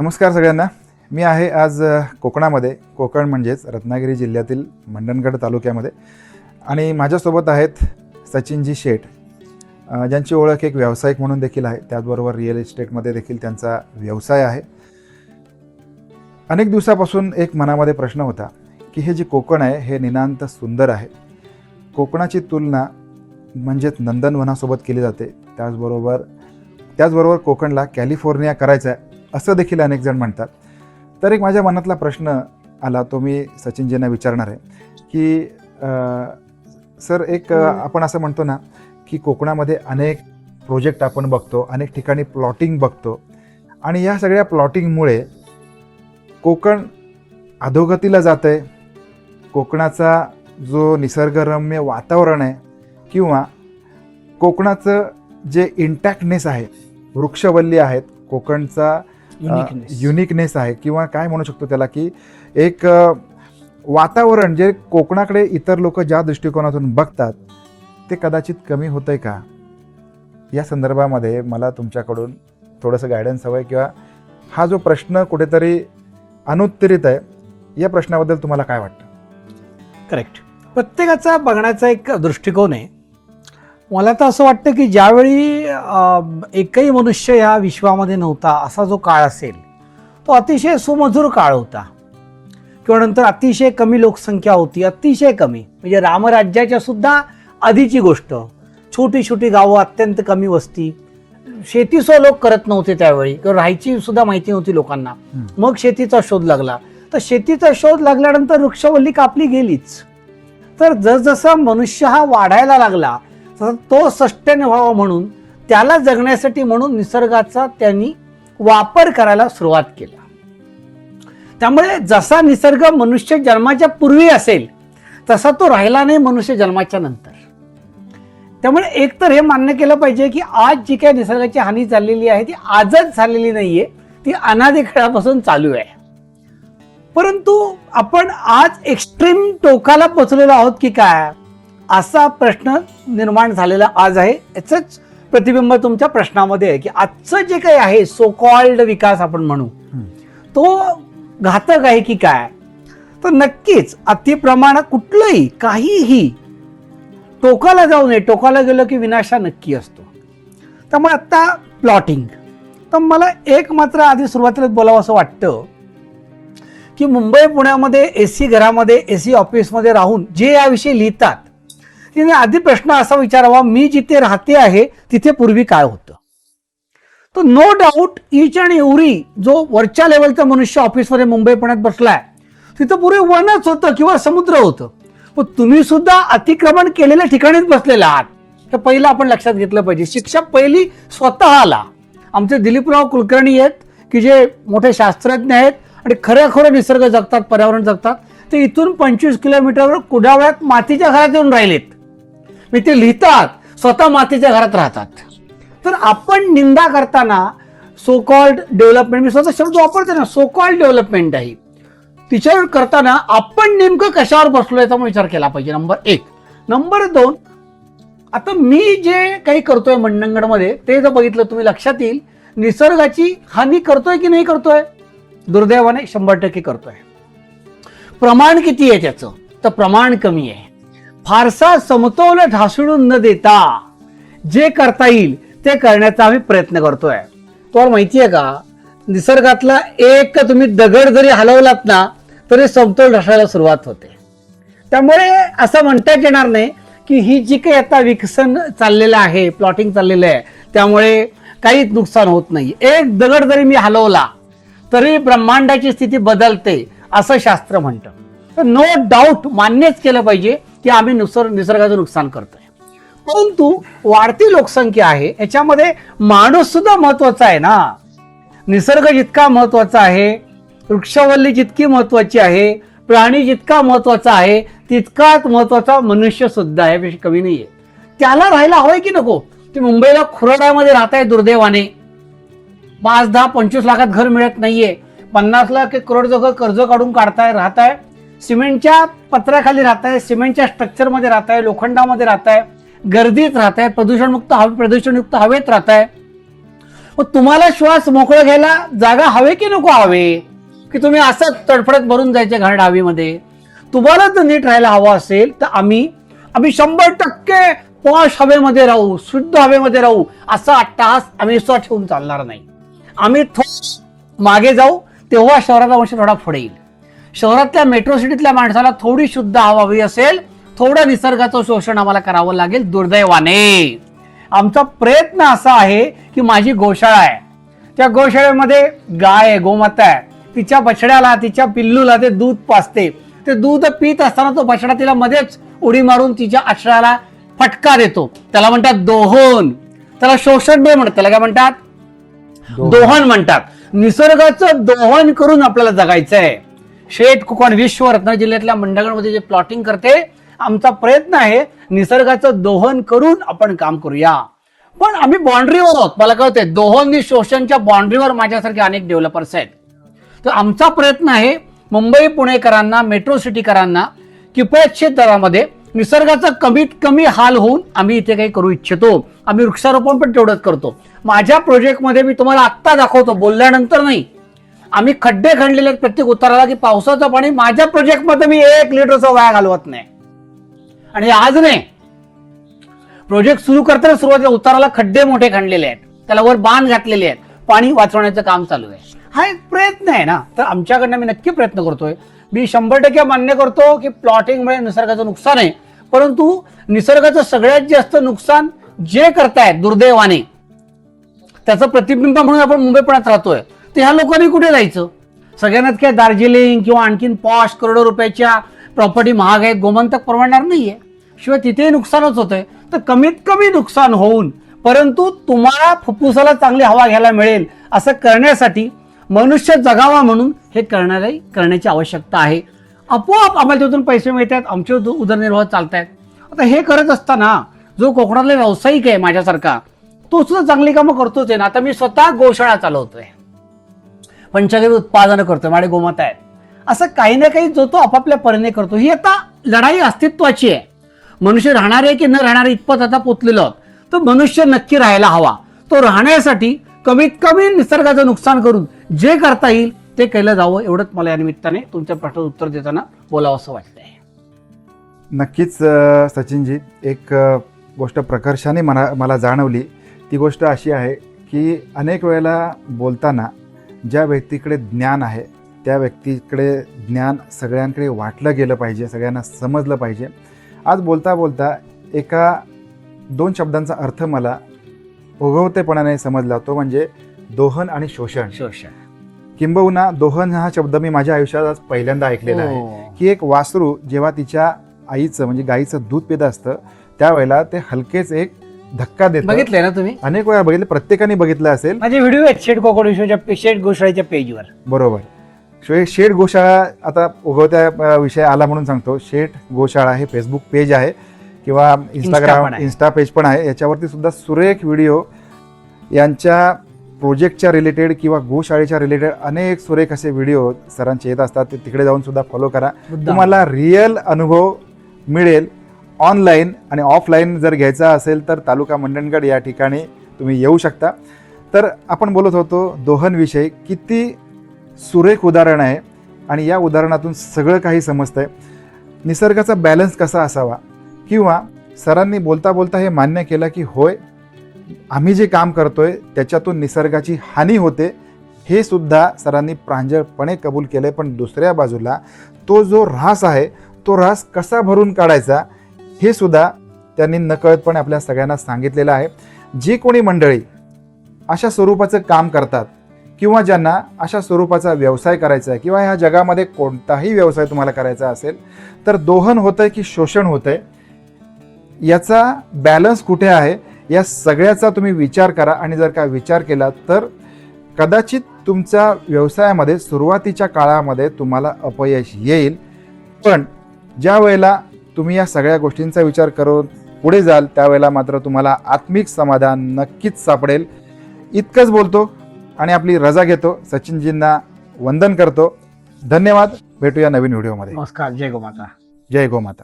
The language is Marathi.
नमस्कार सगळ्यांना. मी आहे आज कोकणामध्ये, कोकण म्हणजेच रत्नागिरी जिल्ह्यातील मंडणगड तालुक्यामध्ये, आणि माझ्यासोबत आहेत सचिनजी शेठ, ज्यांची ओळख एक व्यावसायिक म्हणून देखील आहे. त्याचबरोबर रिअल इस्टेटमध्ये देखील त्यांचा व्यवसाय आहे. अनेक दिवसापासून एक मनामध्ये प्रश्न होता की हे जे कोकण आहे हे नितांत सुंदर आहे. कोकणाची तुलना म्हणजेच नंदनवनासोबत केली जाते. त्याचबरोबर कोकणला कॅलिफोर्निया करायचं आहे असं देखील अनेक जण म्हणतात. तर एक माझ्या मनातला प्रश्न आला, तो मी सचिनजींना विचारणार आहे की सर, एक आपण असं म्हणतो ना की कोकणामध्ये अनेक प्रोजेक्ट आपण बघतो, अनेक ठिकाणी प्लॉटिंग बघतो, आणि या सगळ्या प्लॉटिंगमुळे कोकण अधोगतीला जातं आहे. कोकणाचा जो निसर्गरम्य वातावरण आहे किंवा कोकणाचं जे इंटॅक्टनेस आहे, वृक्षवल्ली आहेत, कोकणचा युनिकनेस आहे, किंवा काय म्हणू शकतो त्याला की एक वातावरण जे कोकणाकडे इतर लोक ज्या दृष्टिकोनातून बघतात ते कदाचित कमी होतंय का? या संदर्भामध्ये मला तुमच्याकडून थोडंसं गायडन्स हवं आहे, किंवा हा जो प्रश्न कुठेतरी अनुत्तरित आहे, या प्रश्नाबद्दल तुम्हाला काय वाटतं? करेक्ट. प्रत्येकाचा बघण्याचा एक दृष्टिकोन आहे. मला तर असं वाटतं की ज्यावेळी एकही मनुष्य या विश्वामध्ये नव्हता असा जो काळ असेल तो अतिशय सुमधुर काळ होता. किंवा नंतर अतिशय कमी लोकसंख्या होती, अतिशय कमी, म्हणजे रामराज्याच्या सुद्धा आधीची गोष्ट. छोटी छोटी गावं, अत्यंत कमी वस्ती, शेतीसुद्धा लोक करत नव्हते त्यावेळी, किंवा राहायची सुद्धा माहिती नव्हती लोकांना. मग शेतीचा शोध लागला. तर शेतीचा शोध लागल्यानंतर वृक्षवल्ली कापली गेलीच. तर जसजसा मनुष्य हा वाढायला लागला तो सस्टेन व्हावा म्हणून, त्याला जगण्यासाठी म्हणून निसर्गाचा त्यांनी वापर करायला सुरुवात केला. त्यामुळे जसा निसर्ग मनुष्य जन्माच्या पूर्वी असेल तसा तो राहिला नाही मनुष्य जन्माच्या नंतर. त्यामुळे एक तर हे मान्य केलं पाहिजे की आज जी काही निसर्गाची हानी झालेली आहे ती आजच झालेली नाहीये, ती अनादी काळापासून चालू आहे. परंतु आपण आज एक्स्ट्रीम टोकाला पोचलेलो आहोत की काय, असा प्रश्न निर्माण झालेला आज आहे. याचंच प्रतिबिंब तुमच्या प्रश्नामध्ये आहे की आजचं जे काही आहे सो कॉल्ड विकास आपण म्हणू, तो घातक आहे की काय? तर नक्कीच अतिप्रमाणात कुठलंही काहीही टोकाला जाऊ नये. टोकाला गेलो की विनाशा नक्की असतो. त्यामुळे आता प्लॉटिंग, तर मला एक मात्र आधी सुरुवातीलाच बोलावं असं वाटतं की मुंबई पुण्यामध्ये एसी घरामध्ये, एसी ऑफिसमध्ये राहून जे याविषयी लिहितात तिने आधी प्रश्न असा विचारावा, मी जिथे राहते आहे तिथे पूर्वी काय होतं? तर no doubt each and every जो वरच्या लेवलचा मनुष्य ऑफिसमध्ये मुंबई पुण्यात बसलाय तिथं पूर्वी वनच होतं किंवा समुद्र होतं. पण तुम्ही सुद्धा अतिक्रमण केलेल्या ठिकाणीच बसलेला आहात. हे पहिलं आपण लक्षात घेतलं पाहिजे. शिक्षा पहिली स्वतःला. आमचे दिलीपराव कुलकर्णी आहेत की जे मोठे शास्त्रज्ञ आहेत आणि खरं निसर्ग जगतात, पर्यावरण जगतात. ते इथून 25 किलोमीटरवर कुडावळ्यात मातीच्या घरात येऊन राहिलेत. मी ते लिहितात, स्वतः मातीच्या घरात राहतात. तर आपण निंदा करताना सो कॉल्ड डेव्हलपमेंट, मी स्वतः शब्द वापरते ना, सो कॉल्ड डेव्हलपमेंट आहे, तिच्यावर करताना आपण नेमकं कशावर बसलो याचा विचार केला पाहिजे. नंबर 1. नंबर 2, आता मी जे काही करतोय मंडणगडमध्ये ते जर बघितलं तुम्ही लक्षात येईल, निसर्गाची हानी करतोय की नाही करतोय? दुर्दैवाने 100% करतोय. प्रमाण किती आहे त्याचं? तर प्रमाण कमी आहे. फारसा समतोल ढासळून न देता जे करता येईल ते करण्याचा आम्ही प्रयत्न करतोय. तुम्हाला माहिती आहे का, निसर्गातला एक तुम्ही दगड जरी हलवलात ना तरी समतोल ढासळायला सुरुवात होते. त्यामुळे असं म्हणताच येणार नाही की ही जी काही आता विकसन चाललेलं आहे, प्लॉटिंग चाललेलं आहे, त्यामुळे काहीच नुकसान होत नाही. एक दगड जरी मी हलवला तरी ब्रह्मांडाची स्थिती बदलते असं शास्त्र म्हणतं. तर नो डाऊट मान्यच केलं पाहिजे की आम्ही निसर्गाचं नुकसान करतोय. परंतु वाढती लोकसंख्या आहे, याच्यामध्ये माणूस सुद्धा महत्वाचा आहे ना. निसर्ग जितका महत्वाचा आहे, वृक्षवल्ली जितकी महत्वाची आहे, प्राणी जितका महत्वाचा आहे, तितकाच महत्वाचा मनुष्य सुद्धा आहे, कमी नाहीये. त्याला राहायला हवंय की नको? ते मुंबईला खुराड्यामध्ये राहत आहे दुर्दैवाने. 5, 10, 25 लाखात घर मिळत नाहीये. 50 लाख 1 करोड जवळ कर्ज काढून काढताय, राहताय. सिमेंटच्या पत्र्याखाली राहताय, सिमेंटच्या स्ट्रक्चरमध्ये राहताय, लोखंडामध्ये राहताय, गर्दीत राहताय, प्रदूषणयुक्त हवेत राहताय. मग तुम्हाला श्वास मोकळं घ्यायला जागा हवे की नको हवे, की तुम्ही असं तडफडत भरून जायचे घाण हवेमध्ये? तुम्हाला जर नीट राहायला हवं असेल तर आम्ही 100% पॉश हवेमध्ये राहू, शुद्ध हवेमध्ये राहू, असा अट्टहास आम्ही ठेवून चालणार नाही. आम्ही मागे जाऊ तेव्हा शहराचा वंश थोडा पुढे येईल. शहरातल्या मेट्रो सिटीतल्या माणसाला थोडी शुद्ध हवा हवी असेल, थोडं निसर्गाचं शोषण आम्हाला करावं लागेल. दुर्दैवाने आमचा प्रयत्न असा आहे की माझी गोशाळा आहे, त्या गोशाळेमध्ये गाय आहे, गोमाता आहे, तिच्या बछड्याला तिच्या पिल्लूला ते दूध पाजते. ते दूध पित असताना तो बछडा तिला मध्येच उडी मारून तिच्या अक्षराला फटका देतो. त्याला म्हणतात दोहन. त्याला शोषण नाही म्हणतात, त्याला काय म्हणतात? दोहन म्हणतात. निसर्गाचं दोहन करून आपल्याला जगायचंय. शेठ कुकवान विश्व रत्नागिरी जिल्ह्यातल्या मंडळमध्ये जे प्लॉटिंग करते, आमचा प्रयत्न आहे निसर्गाचं दोहन करून आपण काम करूया. पण आम्ही बाउंड्रीवर आहोत. मला कळतंय दोहन आणि शोषणच्या बाउंड्रीवर माझ्यासारखे अनेक डेव्हलपर्स आहेत. तर आमचा प्रयत्न आहे मुंबई पुणेकरांना, मेट्रो सिटीकरांना किफायतशीर दरामध्ये निसर्गाचा कमीत कमी हाल होऊन आम्ही इथे काही करू इच्छितो. आम्ही वृक्षारोपण पण तेवढंच करतो. माझ्या प्रोजेक्टमध्ये मी तुम्हाला आत्ता दाखवतो, बोलल्यानंतर नाही. आम्ही खड्डे खणलेले आहेत प्रत्येक उताराला, की पावसाचं पाणी माझ्या प्रोजेक्टमध्ये मी 1 लिटरचा वाया घालवत नाही. आणि आज नाही, प्रोजेक्ट सुरू करताना सुरुवातीला उताराला खड्डे मोठे खणलेले आहेत, त्याला वर बांध घातलेले आहेत, पाणी वाचवण्याचं काम चालू आहे. हा एक प्रयत्न आहे ना. तर आमच्याकडनं मी नक्की प्रयत्न करतोय. मी 100% मान्य करतो की प्लॉटिंगमुळे निसर्गाचं नुकसान आहे, परंतु निसर्गाचं सगळ्यात जास्त नुकसान जे करतायत दुर्दैवाने, त्याचं प्रतिबिंब म्हणून आपण मुंबई पुण्यात राहतोय. तर ह्या लोकांनी कुठे जायचं? सगळ्यांनाच काय दार्जिलिंग किंवा आणखीन पॉश करोडो रुपयाच्या प्रॉपर्टी महाग आहेत, गोमंतक परवडणार नाहीये. शिवाय तिथेही नुकसानच होतंय. तर कमीत कमी नुकसान होऊन परंतु तुम्हाला फुफ्फुसाला चांगली हवा घ्यायला मिळेल असं करण्यासाठी मनुष्य जगावा म्हणून हे करण्याची आवश्यकता आहे. आपोआप आम्हाला तिथून पैसे मिळतात, आमचे उदरनिर्वाह चालतायत. आता हे करत असताना जो कोकणातला व्यावसायिक आहे माझ्यासारखा, तो सुद्धा चांगली कामं करतोच आहे ना. आता मी स्वतः गोशाळा चालवतोय, पंचगव्य उत्पादनं करतोय, माझे गोमाता आहेत. असं काही ना काही जो तो आपापल्या परीने करतो. ही आता लढाई अस्तित्वाची आहे. मनुष्य राहणार आहे की न राहणार इतपत आता पोचलेलो आहोत. तर मनुष्य नक्की राहायला हवा. तो राहण्यासाठी कमीत कमी निसर्गाचं नुकसान करून जे करता येईल ते केलं जावं, एवढंच मला या निमित्ताने तुमच्या प्रश्नाचं उत्तर देताना बोलावं असं वाटतंय. नक्कीच सचिनजी, एक गोष्ट प्रकर्षाने मला जाणवली. ती गोष्ट अशी आहे की अनेक वेळेला बोलताना ज्या व्यक्तीकडे ज्ञान आहे त्या व्यक्तीकडे ज्ञान सगळ्यांकडे वाटलं गेलं पाहिजे, सगळ्यांना समजलं पाहिजे. आज बोलता बोलता 1-2 शब्दांचा अर्थ मला ओघवतेपणाने समजला, तो म्हणजे दोहन आणि शोषण. किंबहुना दोहन हा शब्द मी माझ्या आयुष्यात आज पहिल्यांदा ऐकलेला आहे. की एक वासरू जेव्हा तिच्या आईचं म्हणजे गाईचं दूध पित असतं त्यावेळेला ते हलकेच एक धक्का देतं. बघितलंय ना तुम्ही? अनेक वेळा बघितलं, प्रत्येकाने बघितलं असेल. माझे व्हिडिओ आहेत शेठ कोकण शेठ गोशाळेच्या पेजवर. बरोबर. शेठ गोशाळा, आता उगवत्या विषय आला म्हणून सांगतो, शेठ गोशाळा हे फेसबुक पेज आहे किंवा इंस्टा पेज पण आहे. याच्यावरती सुद्धा सुरेख व्हिडिओ यांच्या प्रोजेक्टच्या रिलेटेड किंवा गोशाळेच्या रिलेटेड अनेक सुरेख असे व्हिडिओ सरांचे येत असतात. ते तिकडे जाऊन सुद्धा फॉलो करा. तुम्हाला रिअल अनुभव मिळेल. ऑनलाईन आणि ऑफलाईन जर घ्यायचा असेल तर तालुका मंडणगड या ठिकाणी तुम्ही येऊ शकता. तर आपण बोलत होतो दोहनविषयी. किती सुरेख उदाहरण आहे आणि या उदाहरणातून सगळं काही समजतंय. निसर्गाचा बॅलन्स कसा असावा, किंवा सरांनी बोलता बोलता हे मान्य केलं की होय, आम्ही जे काम करतोय त्याच्यातून निसर्गाची हानी होते, हे सुद्धा सरांनी प्रांजळपणे कबूल केलंय. पण दुसऱ्या बाजूला तो जो ऱ्हास आहे तो ऱ्हास कसा भरून काढायचा हे सुद्धा त्यांनी नकळतपणे आपल्या सगळ्यांना सांगितलेलं आहे. जी कोणी मंडळी अशा स्वरूपाचं काम करतात किंवा ज्यांना अशा स्वरूपाचा व्यवसाय करायचा आहे किंवा ह्या जगामध्ये कोणताही व्यवसाय तुम्हाला करायचा असेल तर दोहन होतंय की शोषण होतंय, याचा बॅलन्स कुठे आहे या सगळ्याचा तुम्ही विचार करा. आणि जर का विचार केला तर कदाचित तुमच्या व्यवसायामध्ये सुरुवातीच्या काळामध्ये तुम्हाला अपयश येईल, पण ज्या वेळेला तुम्ही या सगळ्या गोष्टींचा विचार करून पुढे जाल त्यावेळेला मात्र तुम्हाला आत्मिक समाधान नक्कीच सापडेल. इतकंच बोलतो आणि आपली रजा घेतो. सचिनजींना वंदन करतो. धन्यवाद. भेटूया नवीन व्हिडिओमध्ये. नमस्कार. जय गोमाता. जय गोमाता.